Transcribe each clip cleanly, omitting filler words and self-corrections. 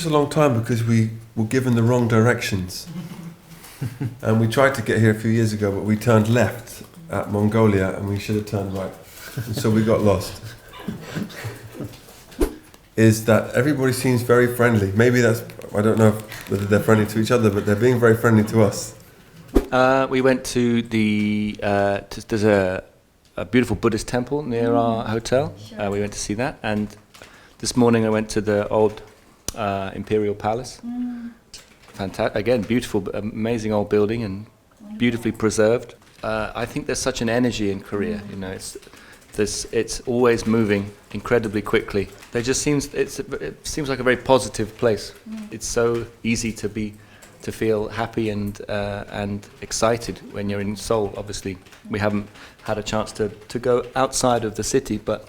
a long time because we were given the wrong directions. And we tried to get here a few years ago, but we turned left at Mongolia and we should have turned right. And so we got lost. Is that everybody seems very friendly. Maybe that's, I don't know whether they're friendly to each other, but they're being very friendly to us. We went to there's a beautiful Buddhist temple near our hotel. Sure. We went to see that, and this morning I went to the old Imperial Palace. Fantastic, again, beautiful, amazing old building and beautifully preserved. I think there's such an energy in Korea. You know, it's always moving incredibly quickly. It seems like a very positive place. It's so easy to feel happy and excited when you're in Seoul. Obviously, we haven't had a chance to go outside of the city, but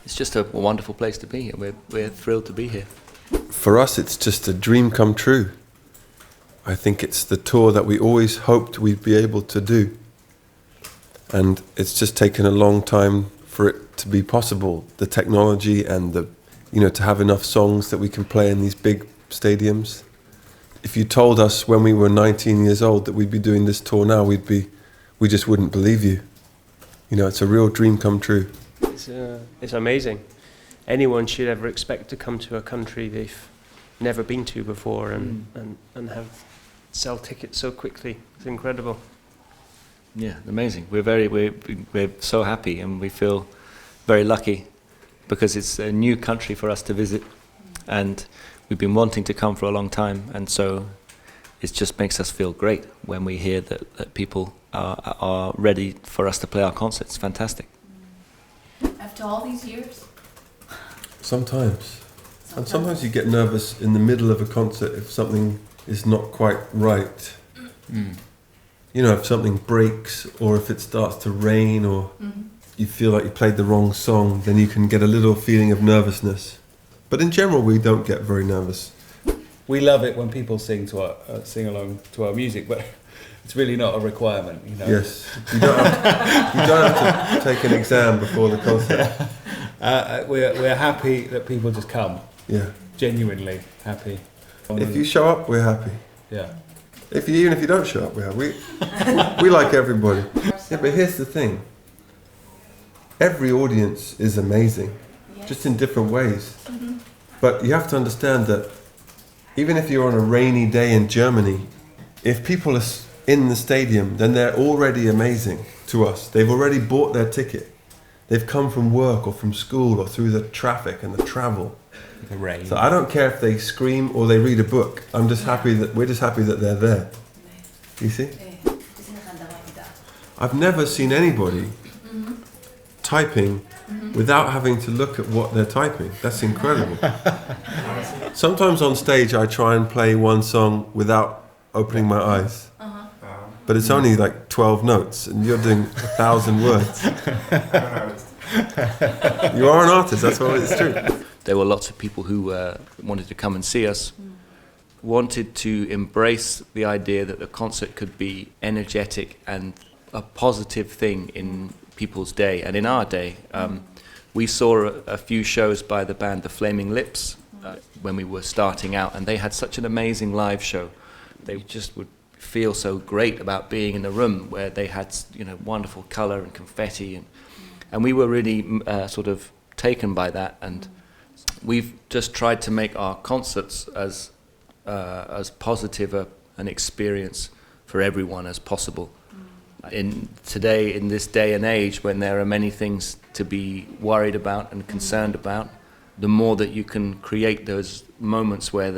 it's just a wonderful place to be. We're thrilled to be here. For us, it's just a dream come true. I think it's the tour that we always hoped we'd be able to do. And it's just taken a long time for it to be possible. The technology and to have enough songs that we can play in these big stadiums. If you told us when we were 19 years old that we'd be doing this tour now, we just wouldn't believe you. You know, it's a real dream come true. It's amazing. Anyone should ever expect to come to a country they've never been to before and have sell tickets so quickly. It's incredible. Yeah, amazing. We're so happy and we feel very lucky because it's a new country for us to visit, and we've been wanting to come for a long time, and so it just makes us feel great when we hear that people are ready for us to play our concerts. Fantastic. After all these years? Sometimes. And sometimes you get nervous in the middle of a concert if something is not quite right. You know, if something breaks or if it starts to rain or you feel like you played the wrong song, then you can get a little feeling of nervousness. But in general, we don't get very nervous. We love it when people sing along to our music, but it's really not a requirement, you know. Yes, you don't have to take an exam before the concert. We're happy that people just come. Yeah, genuinely happy. If you show up, we're happy. Yeah. Even if you don't show up, we're happy. We like everybody. Yeah, but here's the thing. Every audience is amazing, just in different ways. But you have to understand that even if you're on a rainy day in Germany, if people are in the stadium, then they're already amazing to us. They've already bought their ticket. They've come from work or from school or through the traffic and the travel. The rain. So I don't care if they scream or they read a book. We're just happy that they're there. You see? I've never seen anybody typing without having to look at what they're typing. That's incredible. Sometimes on stage I try and play one song without opening my eyes. But it's only like 12 notes and you're doing 1,000 words. You are an artist, that's what it's true. There were lots of people who wanted to come and see us, wanted to embrace the idea that the concert could be energetic and a positive thing in people's day and in our day. We saw a few shows by the band The Flaming Lips when we were starting out, and they had such an amazing live show. They just would feel so great about being in a room where they had, wonderful colour and confetti, and we were really sort of taken by that. And we've just tried to make our concerts as positive an experience for everyone as possible. In this day and age, when there are many things to be worried about and concerned about, the more that you can create those moments where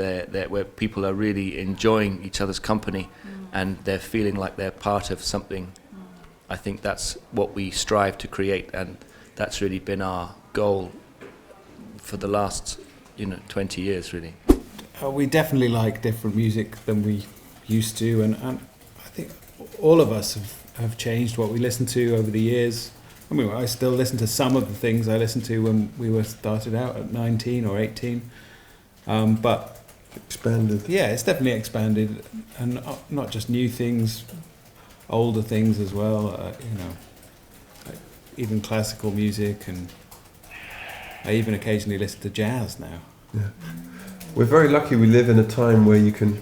where people are really enjoying each other's company and they're feeling like they're part of something, I think that's what we strive to create, and that's really been our goal for the last 20 years, really. We definitely like different music than we used to, and I think all of us have changed what we listen to over the years. I mean, I still listen to some of the things I listened to when we were started out at 19 or 18, but expanded. Yeah, it's definitely expanded, and not just new things, older things as well. Even classical music, and I even occasionally listen to jazz now. Yeah. We're very lucky we live in a time where you can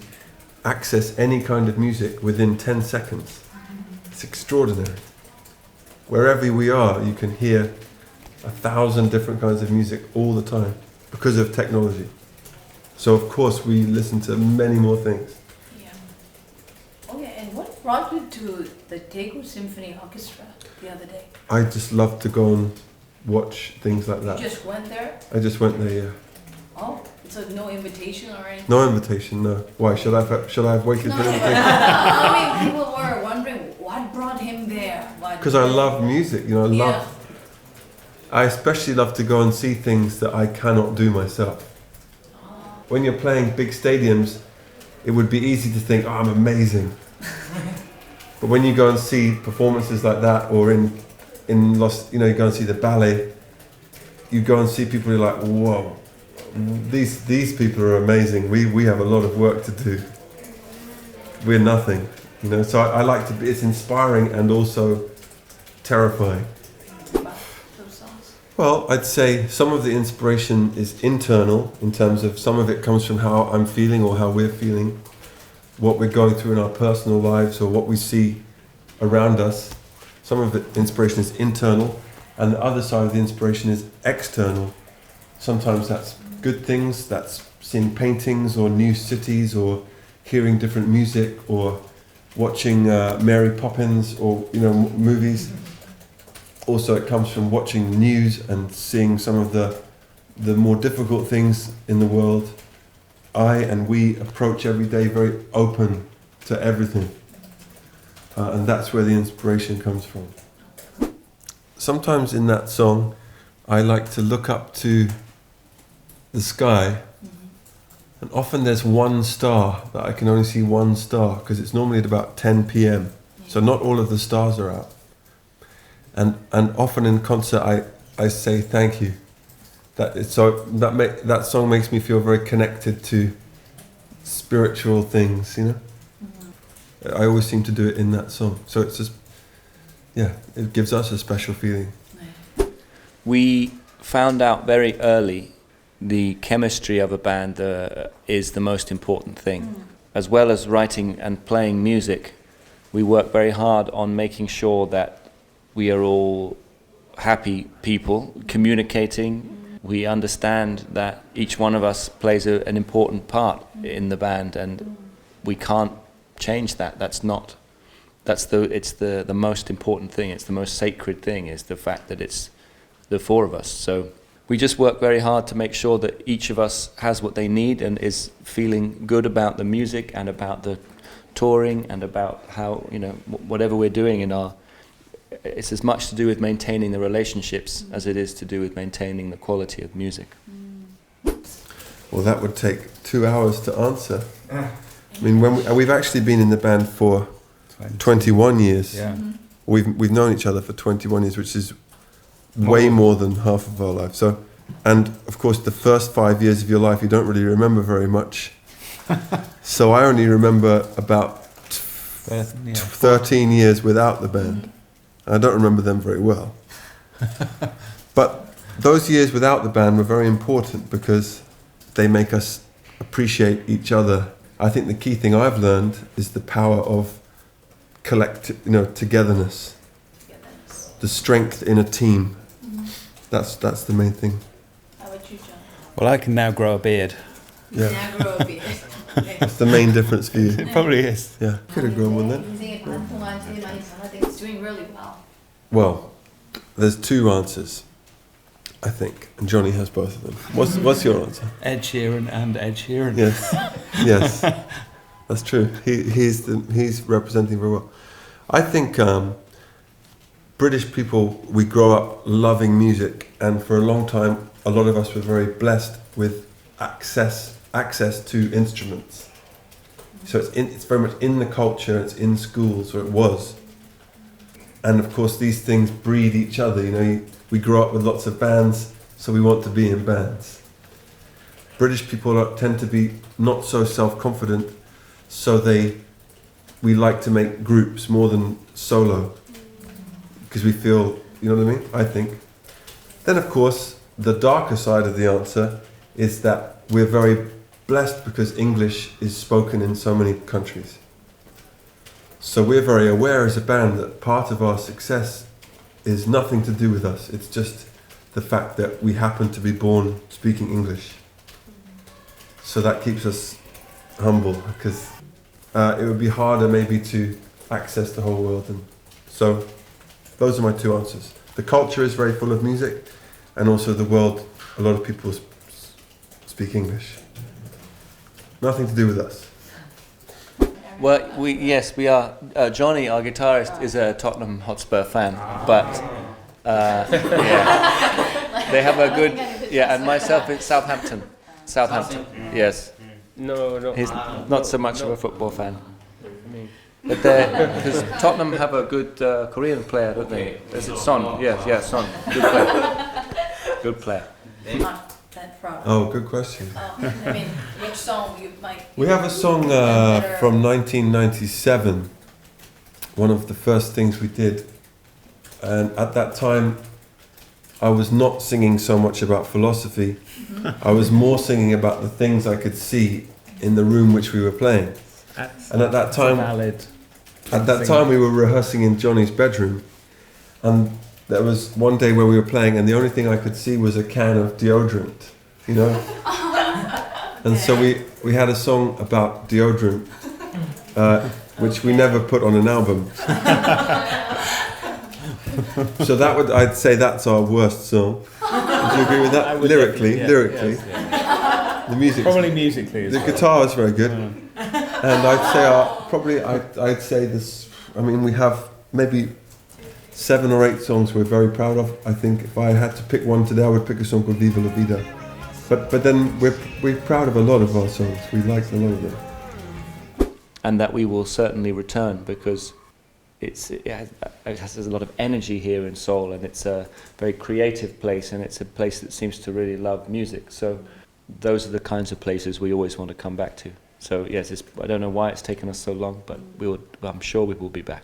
access any kind of music within 10 seconds. It's extraordinary. Wherever we are, you can hear 1,000 different kinds of music all the time because of technology. So of course we listen to many more things. Yeah. Oh yeah, and what brought you to the Daegu Symphony Orchestra the other day? I just love to go and watch things like that. You just went there? I just went there, yeah. Oh, so no invitation or anything? No invitation, no. Why, should I have waited No, for an but, invitation? I mean, people were wondering what brought him there. Because I love music, you know, I especially love to go and see things that I cannot do myself. When you're playing big stadiums, it would be easy to think, oh, I'm amazing. But when you go and see performances like that, or you go and see the ballet, you go and see people who are like, whoa, these people are amazing. We have a lot of work to do. We're nothing, you know. So I like to be. It's inspiring and also terrifying. Well, I'd say some of the inspiration is internal, in terms of some of it comes from how I'm feeling or how we're feeling, what we're going through in our personal lives or what we see around us. Some of the inspiration is internal, and the other side of the inspiration is external. Sometimes that's good things, that's seeing paintings or new cities or hearing different music or watching Mary Poppins or movies. Also, it comes from watching the news and seeing some of the more difficult things in the world. We approach every day very open to everything. And that's where the inspiration comes from. Sometimes in that song, I like to look up to the sky, and often there's one star that I can only see one star, because it's normally at about 10 p.m. So not all of the stars are out. And often in concert I say thank you. That song makes me feel very connected to spiritual things, you know. I always seem to do it in that song. So it's just, it gives us a special feeling. We found out very early the chemistry of a band is the most important thing. As well as writing and playing music, we work very hard on making sure that we are all happy people, communicating. We understand that each one of us plays an important part in the band, and we can't change that. It's the most important thing. It's the most sacred thing, is the fact that it's the four of us. So we just work very hard to make sure that each of us has what they need and is feeling good about the music and about the touring and about how, whatever we're doing it's as much to do with maintaining the relationships as it is to do with maintaining the quality of music. Well, that would take 2 hours to answer. I mean, we've actually been in the band for 21 years. Yeah. We've known each other for 21 years, which is way more than half of our life. So, and of course, the first 5 years of your life you don't really remember very much. So I only remember about 13 years without the band. I don't remember them very well. But those years without the band were very important because they make us appreciate each other. I think the key thing I've learned is the power of collective, togetherness. The strength in a team. That's the main thing. How about you, John? Well, I can now grow a beard. Yeah. Now grow a beard. That's the main difference for you. It probably is. Yeah. Could have grown one then. It's doing really well. Well, there's two answers, I think, and Johnny has both of them. What's your answer? Ed Sheeran and Ed Sheeran. Yes, yes, that's true. He's representing very well. I think British people, we grow up loving music, and for a long time, a lot of us were very blessed with access to instruments. So it's very much in the culture. It's in schools, or it was. And of course, these things breed each other. We grow up with lots of bands, so we want to be in bands. British people tend to be not so self-confident, so we like to make groups more than solo, because we feel, you know what I mean? I think. Then, of course, the darker side of the answer is that we're very blessed because English is spoken in so many countries. So we're very aware as a band that part of our success is nothing to do with us. It's just the fact that we happen to be born speaking English. So that keeps us humble, because it would be harder maybe to access the whole world. And so those are my two answers. The culture is very full of music, and also the world, a lot of people speak English. Nothing to do with us. Well, we are. Johnny, our guitarist, is a Tottenham Hotspur fan, but they have a good. Yeah, and myself, it's Southampton. Yes. No. He's not so much of a football fan. But because Tottenham have a good Korean player, don't they? Is it Son? Yes, Son. Good player. Good player. Not that proud. Oh, good question. I mean, which song you might... We have a song from 1997, one of the first things we did. And at that time, I was not singing so much about philosophy. I was more singing about the things I could see in the room which we were playing. And at that time we were rehearsing in Johnny's bedroom, and there was one day where we were playing and the only thing I could see was a can of deodorant, you know. And so we had a song about deodorant, which we never put on an album. So I'd say that's our worst song. Would you agree with that? Lyrically. Yes. The music. Probably musically. The guitar is very good. And I'd say this. I mean, we have maybe 7 or 8 songs we're very proud of. I think if I had to pick one today, I would pick a song called Viva la Vida. But then we're proud of a lot of our songs. We like a lot of them. And that we will certainly return, because it has a lot of energy here in Seoul, and it's a very creative place, and it's a place that seems to really love music. So those are the kinds of places we always want to come back to. So yes, I don't know why it's taken us so long, but I'm sure we will be back.